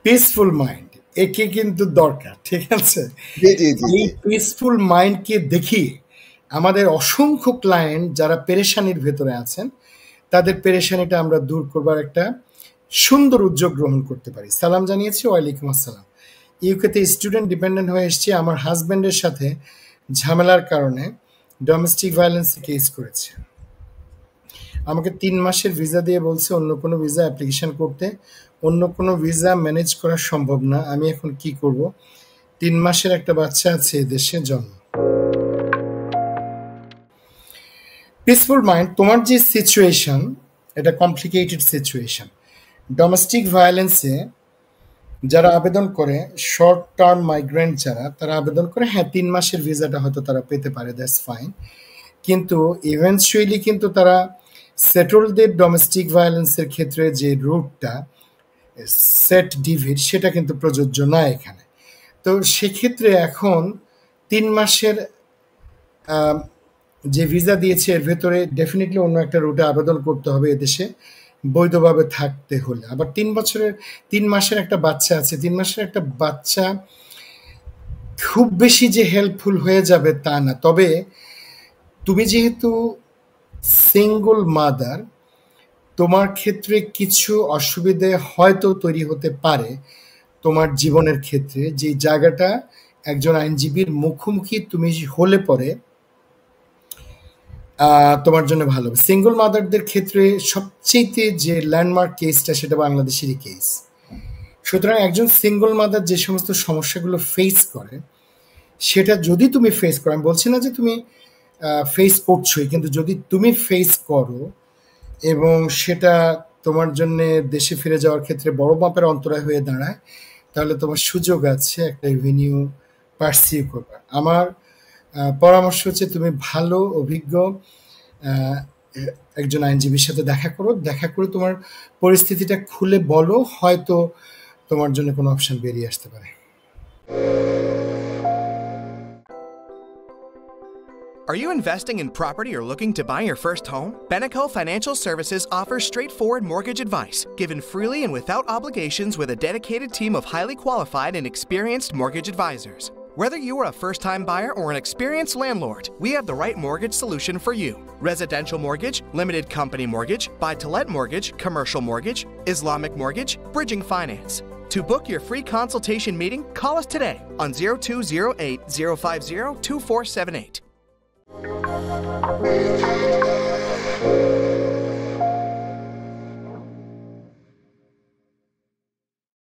Peaceful mind একে কিন্তু দরকার, ঠিক আছে? জি জি জি এই জি। পিসফুল মাইন্ডকে দেখি আমাদের অসংখ্য ক্লায়েন্ট যারা পেরেশানির ভেতরে আছেন তাদের পেরেশানিটা আমরা দূর করবার একটা সুন্দর উদ্যোগ গ্রহণ করতে পারি। সালাম জানিয়েছি, ওয়ালাইকুম আসসালাম। ইউকেতে স্টুডেন্ট ডিপেন্ডেন্ট হয়ে এসেছি, আমার হাজব্যান্ডের সাথে ঝামেলার কারণে ডোমেস্টিক ভায়োলেন্স কেস করেছে। আমাকে 3 মাসের ভিসা দিয়ে বলছে অন্য কোনো ভিসা অ্যাপ্লিকেশন করতে। অন্য কোনো ভিসা ম্যানেজ করা সম্ভব না। আমি এখন কি করব? 3 মাসের একটা বাচ্চা আছে, দেশে জন্ম। পিসফুল মাইন্ড, তোমার যে সিচুয়েশন, এটা কমপ্লিকেটেড সিচুয়েশন। ডোমেস্টিক ভায়োলেন্সে যারা আবেদন করে, শর্ট টার্ম মাইগ্রেন্ট যারা, তারা আবেদন করে, হ্যাঁ 3 মাসের ভিসাটা হয়তো তারা পেতে পারে, দ্যাটস ফাইন। কিন্তু ইভেন্চুয়ালি কিন্তু তারা সেটলদের ডোমেস্টিক ভায়োলেন্সের ক্ষেত্রে যে রুটটা সেট ডিভিড, সেটা কিন্তু প্রযোজ্য না এখানে। তো সেক্ষেত্রে এখন 3 মাসের যে ভিসা দিয়েছে এর ভেতরে ডেফিনেটলি অন্য একটা রুটে আবেদন করতে হবে এদেশে বৈধভাবে থাকতে হলে। আবার 3 মাসের একটা বাচ্চা আছে, 3 মাসের একটা বাচ্চা খুব বেশি যে হেল্পফুল হয়ে যাবে তা না। তবে তুমি যেহেতু সিঙ্গল মাদার, তোমার ক্ষেত্রে কিছু অসুবিধে হয়তো তৈরি হতে পারে তোমার জীবনের ক্ষেত্রে, যে জায়গাটা একজন আইনজীবীর মুখোমুখি তুমি হলে পরে তোমার জন্য ভালো হবে। সিঙ্গল মাদারদের ক্ষেত্রে সবচেয়ে যে ল্যান্ডমার্ক কেসটা, সেটা বাংলাদেশেরই কেস। সুতরাং একজন সিঙ্গল মাদার যে সমস্ত সমস্যাগুলো ফেস করে, সেটা যদি তুমি ফেস করো, আমি বলছি না যে তুমি ফেস করছোই, কিন্তু যদি তুমি ফেস করো এবং সেটা তোমার জন্য দেশে ফিরে যাওয়ার ক্ষেত্রে বড় মাপের অন্তরায় হয়ে দাঁড়ায়, তাহলে তোমার সুযোগ আছে একটা এভিনিউ পার্সিউ করবার। আমার পরামর্শ হচ্ছে তুমি ভালো অভিজ্ঞ একজন আইনজীবীর সাথে দেখা করো, দেখা করে তোমার পরিস্থিতিটা খুলে বলো, হয়তো তোমার জন্য কোনো অপশন বেরিয়ে আসতে পারে। Are you investing in property or looking to buy your first home? Beneco Financial Services offers straightforward mortgage advice, given freely and without obligations with a dedicated team of highly qualified and experienced mortgage advisors. Whether you are a first-time buyer or an experienced landlord, we have the right mortgage solution for you. Residential mortgage, limited company mortgage, buy-to-let mortgage, commercial mortgage, Islamic mortgage, bridging finance. To book your free consultation meeting, call us today on 0208 050 2478.